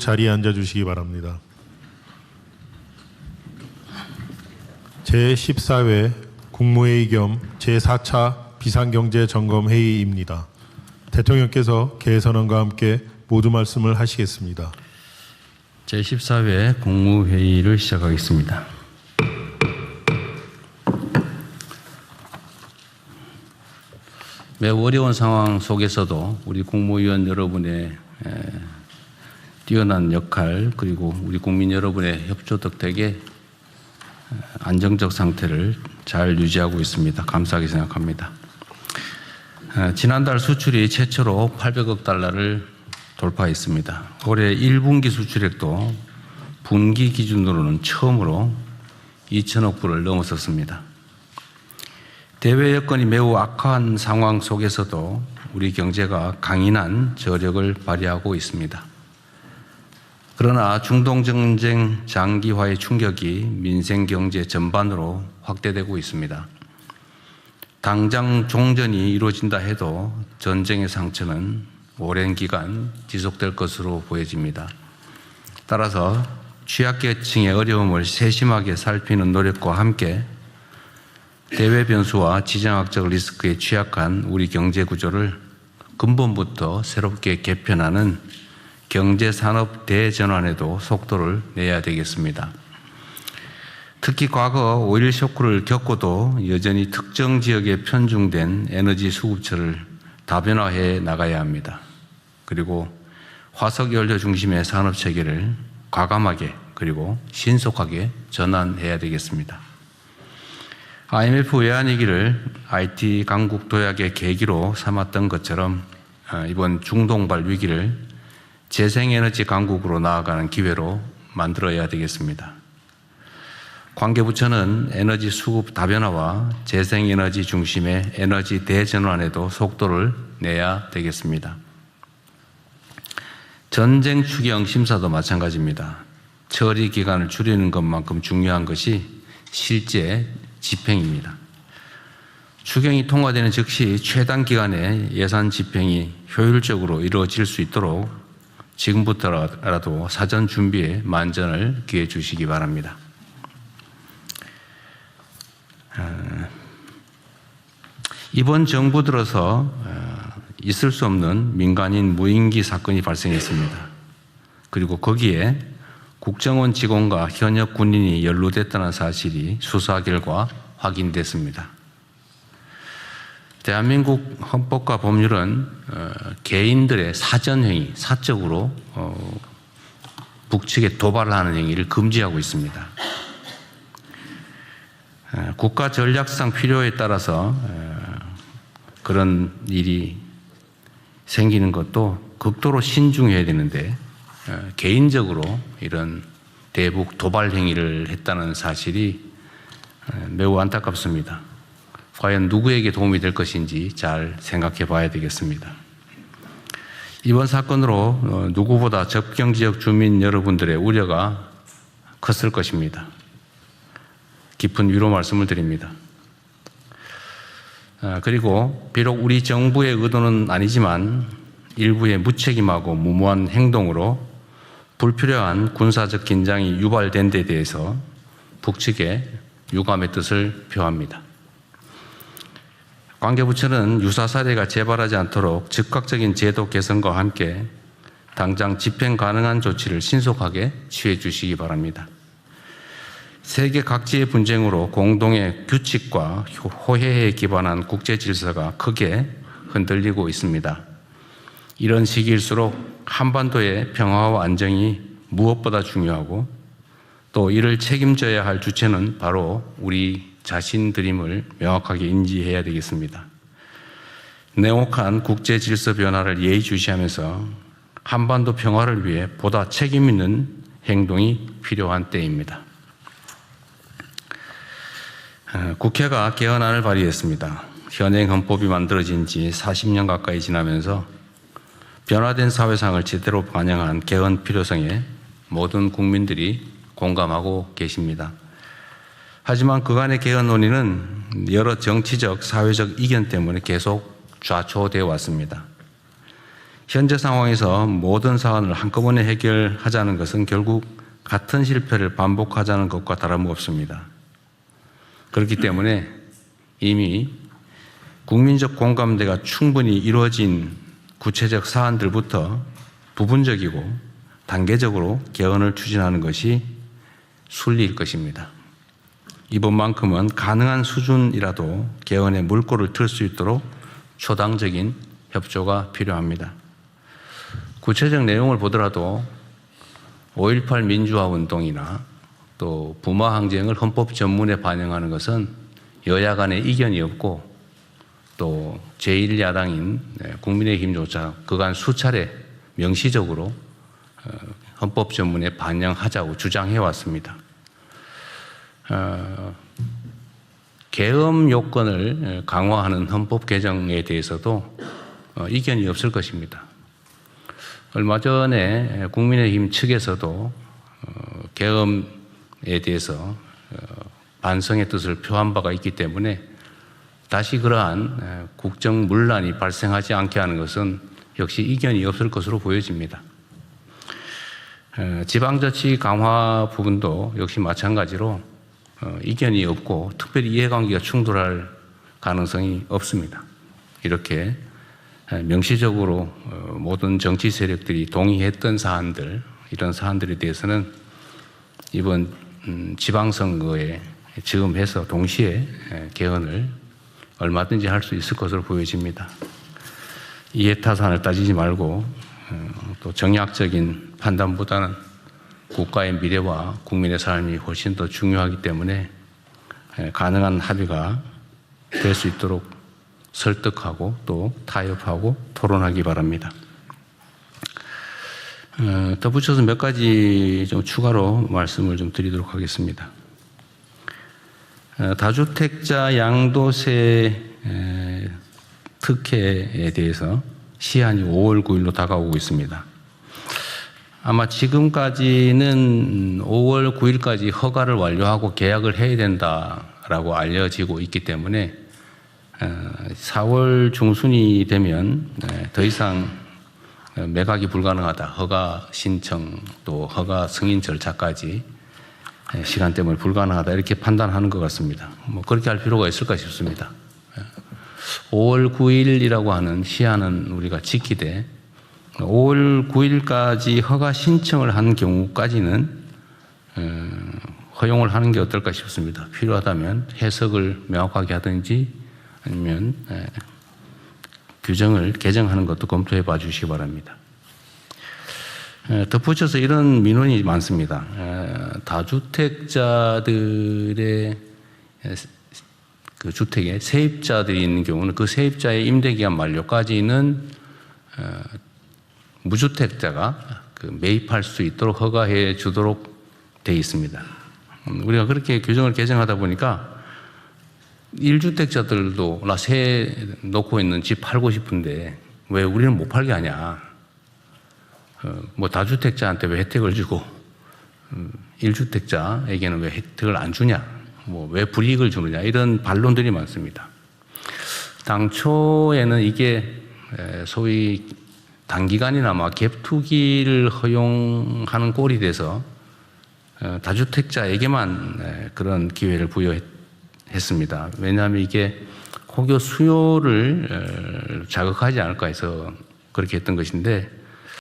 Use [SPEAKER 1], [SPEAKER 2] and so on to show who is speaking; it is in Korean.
[SPEAKER 1] 자리에 앉아주시기 바랍니다. 제14회 국무회의 겸 제4차 비상경제점검회의입니다. 대통령께서 개선언과 함께 모두 말씀을 하시겠습니다.
[SPEAKER 2] 제14회 국무회의를 시작하겠습니다. 매우 어려운 상황 속에서도 우리 국무위원 여러분의 뛰어난 역할 그리고 우리 국민 여러분의 협조 덕택에 안정적 상태를 잘 유지하고 있습니다. 감사하게 생각합니다. 지난달 수출이 최초로 800억 달러를 돌파했습니다. 올해 1분기 수출액도 분기 기준으로는 처음으로 2천억 불을 넘어섰습니다. 대외 여건이 매우 악화한 상황 속에서도 우리 경제가 강인한 저력을 발휘하고 있습니다. 그러나 중동 전쟁 장기화의 충격이 민생 경제 전반으로 확대되고 있습니다. 당장 종전이 이루어진다 해도 전쟁의 상처는 오랜 기간 지속될 것으로 보여집니다. 따라서 취약계층의 어려움을 세심하게 살피는 노력과 함께 대외 변수와 지정학적 리스크에 취약한 우리 경제 구조를 근본부터 새롭게 개편하는 경제산업 대전환에도 속도를 내야 되겠습니다. 특히 과거 오일 쇼크를 겪고도 여전히 특정 지역에 편중된 에너지 수급처를 다변화해 나가야 합니다. 그리고 화석연료 중심의 산업체계를 과감하게 그리고 신속하게 전환해야 되겠습니다. IMF 외환위기를 IT 강국 도약의 계기로 삼았던 것처럼 이번 중동발 위기를 재생에너지 강국으로 나아가는 기회로 만들어야 되겠습니다. 관계부처는 에너지 수급 다변화와 재생에너지 중심의 에너지 대전환에도 속도를 내야 되겠습니다. 전쟁 추경 심사도 마찬가지입니다. 처리 기간을 줄이는 것만큼 중요한 것이 실제 집행입니다. 추경이 통과되는 즉시 최단 기간에 예산 집행이 효율적으로 이루어질 수 있도록 지금부터라도 사전 준비에 만전을 기해 주시기 바랍니다. 이번 정부 들어서 있을 수 없는 민간인 무인기 사건이 발생했습니다. 그리고 거기에 국정원 직원과 현역 군인이 연루됐다는 사실이 수사 결과 확인됐습니다. 대한민국 헌법과 법률은 개인들의 사전행위, 사적으로 북측에 도발하는 행위를 금지하고 있습니다. 국가 전략상 필요에 따라서 그런 일이 생기는 것도 극도로 신중해야 되는데 개인적으로 이런 대북 도발 행위를 했다는 사실이 매우 안타깝습니다. 과연 누구에게 도움이 될 것인지 잘 생각해 봐야 되겠습니다. 이번 사건으로 누구보다 접경지역 주민 여러분들의 우려가 컸을 것입니다. 깊은 위로 말씀을 드립니다. 그리고 비록 우리 정부의 의도는 아니지만 일부의 무책임하고 무모한 행동으로 불필요한 군사적 긴장이 유발된 데 대해서 북측에 유감의 뜻을 표합니다. 관계부처는 유사 사례가 재발하지 않도록 즉각적인 제도 개선과 함께 당장 집행 가능한 조치를 신속하게 취해 주시기 바랍니다. 세계 각지의 분쟁으로 공동의 규칙과 호혜에 기반한 국제 질서가 크게 흔들리고 있습니다. 이런 시기일수록 한반도의 평화와 안정이 무엇보다 중요하고 또 이를 책임져야 할 주체는 바로 우리 자신들임을 명확하게 인지해야 되겠습니다. 냉혹한 국제 질서 변화를 예의주시하면서 한반도 평화를 위해 보다 책임 있는 행동이 필요한 때입니다. 국회가 개헌안을 발의했습니다. 현행 헌법이 만들어진 지 40년 가까이 지나면서 변화된 사회상을 제대로 반영한 개헌 필요성에 모든 국민들이 공감하고 계십니다. 하지만 그간의 개헌 논의는 여러 정치적, 사회적 이견 때문에 계속 좌초되어 왔습니다. 현재 상황에서 모든 사안을 한꺼번에 해결하자는 것은 결국 같은 실패를 반복하자는 것과 다름없습니다. 그렇기 때문에 이미 국민적 공감대가 충분히 이루어진 구체적 사안들부터 부분적이고 단계적으로 개헌을 추진하는 것이 순리일 것입니다. 이번만큼은 가능한 수준이라도 개헌의 물꼬를 틀 수 있도록 초당적인 협조가 필요합니다. 구체적 내용을 보더라도 5.18 민주화 운동이나 또 부마 항쟁을 헌법 전문에 반영하는 것은 여야 간의 이견이 없고 또 제1야당인 국민의힘조차 그간 수차례 명시적으로 헌법 전문에 반영하자고 주장해 왔습니다. 계엄 요건을 강화하는 헌법 개정에 대해서도 이견이 없을 것입니다. 얼마 전에 국민의힘 측에서도 계엄에 대해서 반성의 뜻을 표한 바가 있기 때문에 다시 그러한 국정 문란이 발생하지 않게 하는 것은 역시 이견이 없을 것으로 보여집니다. 지방자치 강화 부분도 역시 마찬가지로 이견이 없고 특별히 이해관계가 충돌할 가능성이 없습니다. 이렇게 명시적으로 모든 정치 세력들이 동의했던 사안들, 이런 사안들에 대해서는 이번 지방선거에 즈음해서 동시에 개헌을 얼마든지 할 수 있을 것으로 보여집니다. 이해타산을 따지지 말고 또 정략적인 판단보다는 국가의 미래와 국민의 삶이 훨씬 더 중요하기 때문에 가능한 합의가 될 수 있도록 설득하고 또 타협하고 토론하기 바랍니다. 덧붙여서 몇 가지 좀 추가로 말씀을 좀 드리도록 하겠습니다. 다주택자 양도세 특혜에 대해서 시한이 5월 9일로 다가오고 있습니다. 아마 지금까지는 5월 9일까지 허가를 완료하고 계약을 해야 된다라고 알려지고 있기 때문에 4월 중순이 되면 더 이상 매각이 불가능하다. 허가 신청 또 허가 승인 절차까지 시간 때문에 불가능하다. 이렇게 판단하는 것 같습니다. 뭐 그렇게 할 필요가 있을까 싶습니다. 5월 9일이라고 하는 시한은 우리가 지키되 5월 9일까지 허가 신청을 한 경우까지는 허용을 하는 게 어떨까 싶습니다. 필요하다면 해석을 명확하게 하든지 아니면 규정을 개정하는 것도 검토해 봐 주시기 바랍니다. 덧붙여서 이런 민원이 많습니다. 다주택자들의 그 주택에 세입자들이 있는 경우는 그 세입자의 임대기간 만료까지는 무주택자가 매입할 수 있도록 허가해 주도록 되어 있습니다. 우리가 그렇게 규정을 개정하다 보니까 1주택자들도 나 새 놓고 있는 집 팔고 싶은데 왜 우리는 못 팔게 하냐. 뭐 다주택자한테 왜 혜택을 주고 1주택자에게는 왜 혜택을 안 주냐. 뭐 왜 불이익을 주느냐. 이런 반론들이 많습니다. 당초에는 이게 소위 단기간이나마 갭투기를 허용하는 꼴이 돼서 다주택자에게만 그런 기회를 부여했습니다. 왜냐하면 이게 혹여 수요를 자극하지 않을까 해서 그렇게 했던 것인데